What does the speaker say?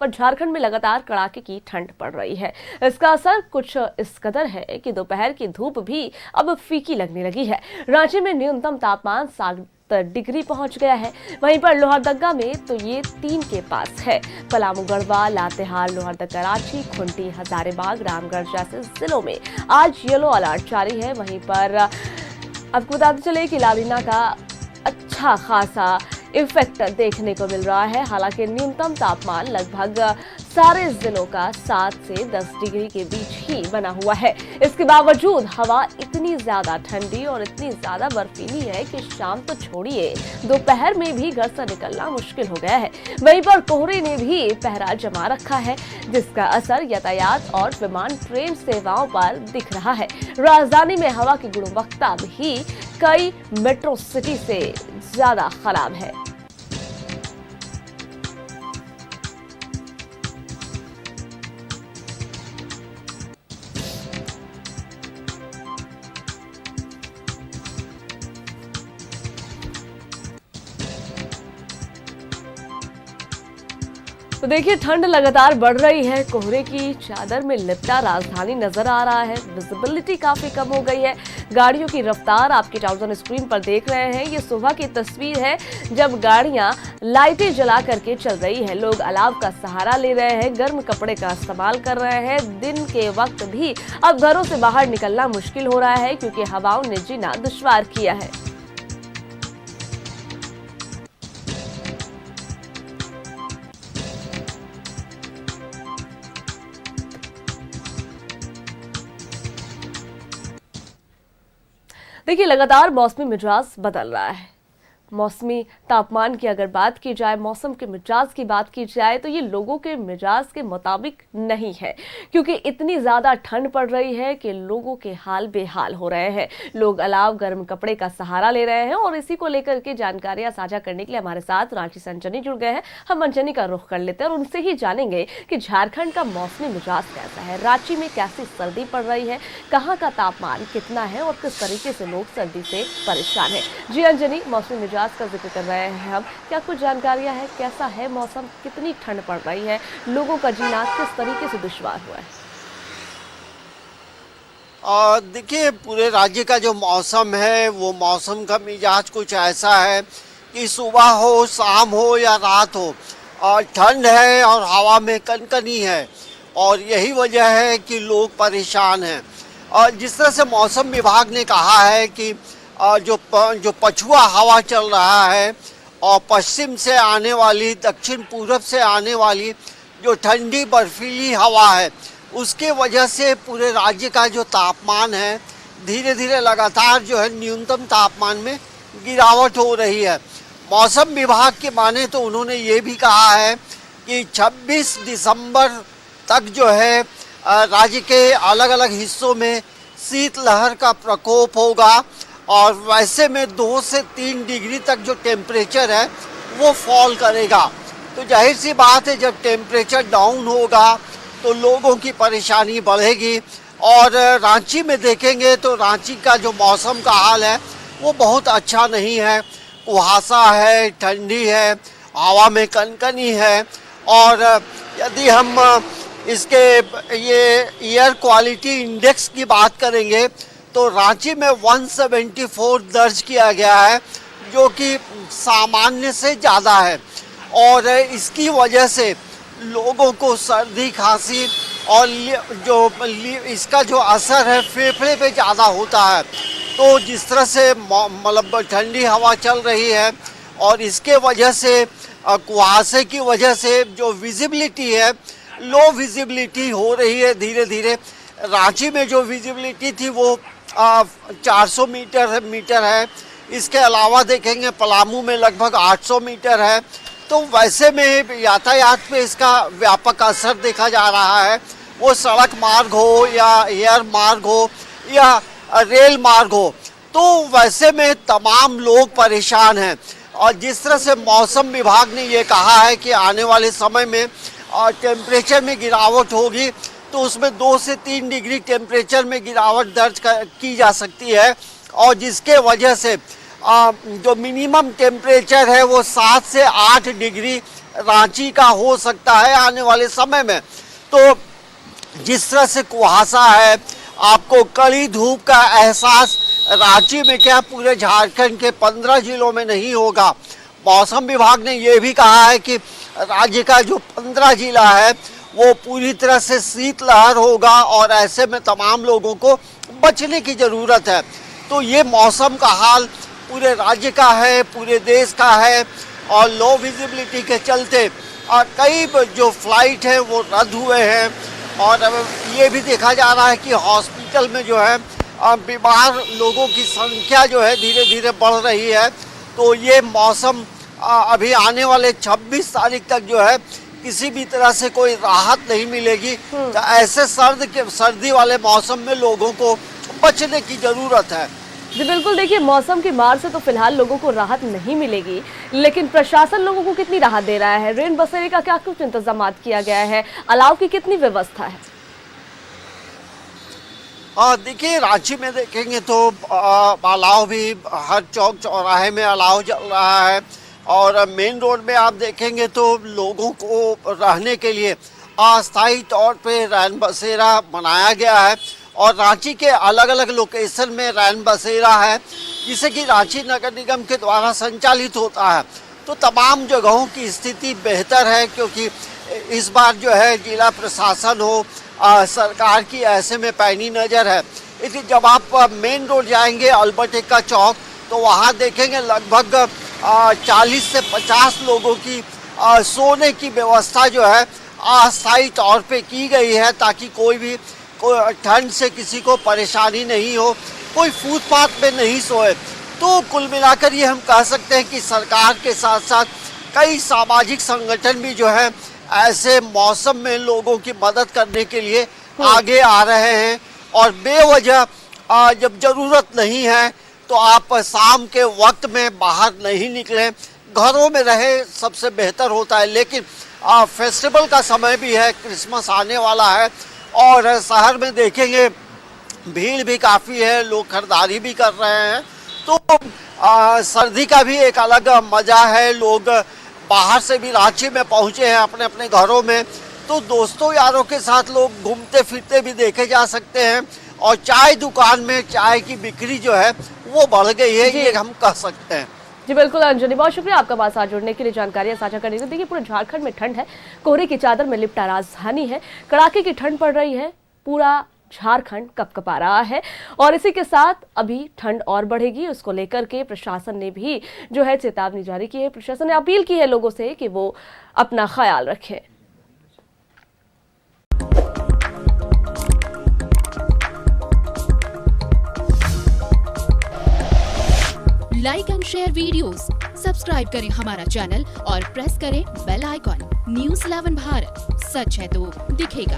पर झारखंड में लगातार कड़ाके की ठंड पड़ रही है। इसका असर कुछ इस कदर है कि दोपहर की धूप भी अब फीकी लगने लगी है। रांची में न्यूनतम तापमान 7 डिग्री पहुंच गया है। वहीं पर लोहरदगा में तो ये 3 के पास है। पलामू, गढ़वा, लातेहार, लोहरदगा, रांची, खूंटी, हजारीबाग, रामगढ़ जैसे जिलों में आज येलो अलर्ट जारी है। वहीं पर आपको बताते चले कि लालीना का अच्छा खासा इफेक्ट देखने को मिल रहा है। हालांकि न्यूनतम तापमान लगभग सारे जिलों का 7 से 10 डिग्री के बीच ही बना हुआ है। इसके बावजूद हवा इतनी ज्यादा ठंडी और इतनी ज्यादा बर्फीली है कि शाम तो छोड़िए, दोपहर में भी घर से निकलना मुश्किल हो गया है। वहीं पर कोहरे ने भी पहरा जमा रखा है, जिसका असर यातायात और विमान ट्रेन सेवाओं पर दिख रहा है। राजधानी में हवा की गुणवत्ता भी कई मेट्रो सिटी से ज्यादा खराब है। तो देखिए, ठंड लगातार बढ़ रही है। कोहरे की चादर में लिपटा राजधानी नजर आ रहा है। विजिबिलिटी काफी कम हो गई है। गाड़ियों की रफ्तार आपके टेलीविजन स्क्रीन पर देख रहे हैं। ये सुबह की तस्वीर है जब गाड़ियां लाइटें जला करके चल रही है। लोग अलाव का सहारा ले रहे हैं, गर्म कपड़े का इस्तेमाल कर रहे हैं। दिन के वक्त भी अब घरों से बाहर निकलना मुश्किल हो रहा है, क्योंकि हवाओं ने जीना दुश्वार किया है। देखिए, लगातार मौसमी मिजाज बदल रहा है। मौसमी तापमान की अगर बात की जाए, मौसम के मिजाज की बात की जाए, तो ये लोगों के मिजाज के मुताबिक नहीं है, क्योंकि इतनी ज़्यादा ठंड पड़ रही है कि लोगों के हाल बेहाल हो रहे हैं। लोग अलाव, गर्म कपड़े का सहारा ले रहे हैं और इसी को लेकर के जानकारियां साझा करने के लिए हमारे साथ रांची से अंजनी जुड़ गए हैं। हम अंजनी का रुख कर लेते हैं और उनसे ही जानेंगे कि झारखंड का मौसमी मिजाज कैसा है, रांची में कैसी सर्दी पड़ रही है, कहाँ का तापमान कितना है और किस तरीके से लोग सर्दी से परेशान है। जी अंजनी, मौसमी मिजाज का जिक्र कर रहे हैं हम, क्या कुछ जानकारियां हैं, कैसा है मौसम, कितनी ठंड पड़ रही है, लोगों का जीना किस तरीके से दुश्वार हुआ है? देखिए, पूरे राज्य का जो मौसम है वो मौसम का मिजाज कुछ ऐसा है कि सुबह हो, शाम हो या रात हो, और ठंड है और हवा में कनकनी है, और यही वजह है कि लोग परेशान हैं। और जिस तरह से मौसम विभाग ने कहा है कि जो पछुआ हवा चल रहा है और पश्चिम से आने वाली, दक्षिण पूरब से आने वाली जो ठंडी बर्फीली हवा है, उसके वजह से पूरे राज्य का जो तापमान है धीरे धीरे लगातार जो है न्यूनतम तापमान में गिरावट हो रही है। मौसम विभाग की माने तो उन्होंने ये भी कहा है कि 26 दिसंबर तक जो है राज्य के अलग अलग हिस्सों में शीतलहर का प्रकोप होगा, और वैसे में 2 से 3 डिग्री तक जो टेम्परेचर है वो फॉल करेगा। तो जाहिर सी बात है, जब टेम्परेचर डाउन होगा तो लोगों की परेशानी बढ़ेगी। और रांची में देखेंगे तो रांची का जो मौसम का हाल है वो बहुत अच्छा नहीं है। कुहासा है, ठंडी है, हवा में कनकनी है। और यदि हम इसके ये एयर क्वालिटी इंडेक्स की बात करेंगे तो रांची में 174 दर्ज किया गया है, जो कि सामान्य से ज़्यादा है। और इसकी वजह से लोगों को सर्दी, खांसी और इसका जो असर है फेफड़े पे ज़्यादा होता है। तो जिस तरह से मतलब ठंडी हवा चल रही है और इसके वजह से कुहासे की वजह से जो विजिबिलिटी है, लो विजिबिलिटी हो रही है धीरे धीरे। रांची में जो विजिबिलिटी थी वो 400 मीटर है। इसके अलावा देखेंगे पलामू में लगभग 800 मीटर है। तो वैसे में यातायात पे इसका व्यापक असर देखा जा रहा है, वो सड़क मार्ग हो या एयर मार्ग हो या रेल मार्ग हो। तो वैसे में तमाम लोग परेशान हैं। और जिस तरह से मौसम विभाग ने ये कहा है कि आने वाले समय में टेम्परेचर में गिरावट होगी, तो उसमें 2 से 3 डिग्री टेम्परेचर में गिरावट दर्ज की जा सकती है। और जिसके वजह से जो मिनिमम टेम्परेचर है वो 7 से 8 डिग्री रांची का हो सकता है आने वाले समय में। तो जिस तरह से कुहासा है, आपको कड़ी धूप का एहसास रांची में क्या पूरे झारखंड के 15 जिलों में नहीं होगा। मौसम विभाग ने यह भी कहा है कि राज्य का जो 15 जिला है वो पूरी तरह से शीतलहर होगा और ऐसे में तमाम लोगों को बचने की ज़रूरत है। तो ये मौसम का हाल पूरे राज्य का है, पूरे देश का है और लो विजिबिलिटी के चलते कई जो फ्लाइट है वो रद्द हुए हैं और ये भी देखा जा रहा है कि हॉस्पिटल में जो है बीमार लोगों की संख्या जो है धीरे धीरे बढ़ रही है। तो ये मौसम अभी आने वाले 26 तारीख तक जो है किसी भी तरह से कोई राहत नहीं मिलेगी। तो ऐसे सर्दी वाले मौसम में लोगों को बचने की ज़रूरत है। जी बिल्कुल, देखिए मौसम की मार से तो फिलहाल लोगों को राहत नहीं मिलेगी, लेकिन प्रशासन लोगों को कितनी राहत दे रहा है? रैन बसेरे का क्या कुछ इंतजाम किया गया है? अलाव की कितनी व्यवस्था है? देखिए रांची में देखेंगे तो अलाव भी हर चौक चौराहे में अलाव चल रहा है और मेन रोड में आप देखेंगे तो लोगों को रहने के लिए अस्थायी तौर पे रैन बसेरा बनाया गया है और रांची के अलग अलग लोकेशन में रैन बसेरा है जिसे कि रांची नगर निगम के द्वारा संचालित होता है। तो तमाम जगहों की स्थिति बेहतर है क्योंकि इस बार जो है जिला प्रशासन हो सरकार की ऐसे में पैनी नज़र है। इसलिए जब आप मेन रोड जाएंगे अल्बर्ट एक्का चौक तो वहाँ देखेंगे लगभग 40 से 50 लोगों की सोने की व्यवस्था जो है अस्थायी तौर पे की गई है ताकि कोई ठंड से किसी को परेशानी नहीं हो, कोई फुटपाथ पे नहीं सोए। तो कुल मिलाकर ये हम कह सकते हैं कि सरकार के साथ साथ कई सामाजिक संगठन भी जो है ऐसे मौसम में लोगों की मदद करने के लिए आगे आ रहे हैं और बेवजह जब ज़रूरत नहीं है तो आप शाम के वक्त में बाहर नहीं निकलें, घरों में रहे सबसे बेहतर होता है। लेकिन फेस्टिवल का समय भी है, क्रिसमस आने वाला है और शहर में देखेंगे भीड़ भी काफ़ी है, लोग खरीदारी भी कर रहे हैं। तो सर्दी का भी एक अलग मज़ा है। लोग बाहर से भी रांची में पहुँचे हैं अपने अपने घरों में, तो दोस्तों यारों के साथ लोग घूमते फिरते भी देखे जा सकते हैं और चाय दुकान में चाय की बिक्री जो है वो बढ़ गई है, ये हम कह सकते हैं। जी बिल्कुल अंजनी, बहुत शुक्रिया आपका बात साथ जुड़ने के लिए, जानकारियां साझा करने के लिए। देखिए पूरे झारखंड में ठंड है, कोहरे की चादर में लिपटा राजधानी है, कड़ाके की ठंड पड़ रही है, पूरा झारखंड कपकपा रहा है और इसी के साथ अभी ठंड और बढ़ेगी। उसको लेकर के प्रशासन ने भी जो है चेतावनी जारी की है। प्रशासन ने अपील की है लोगों से कि वो अपना ख्याल रखें। Like and share videos, subscribe करें हमारा चैनल और प्रेस करें बेल आइकॉन। News 11 भारत, सच है तो दिखेगा।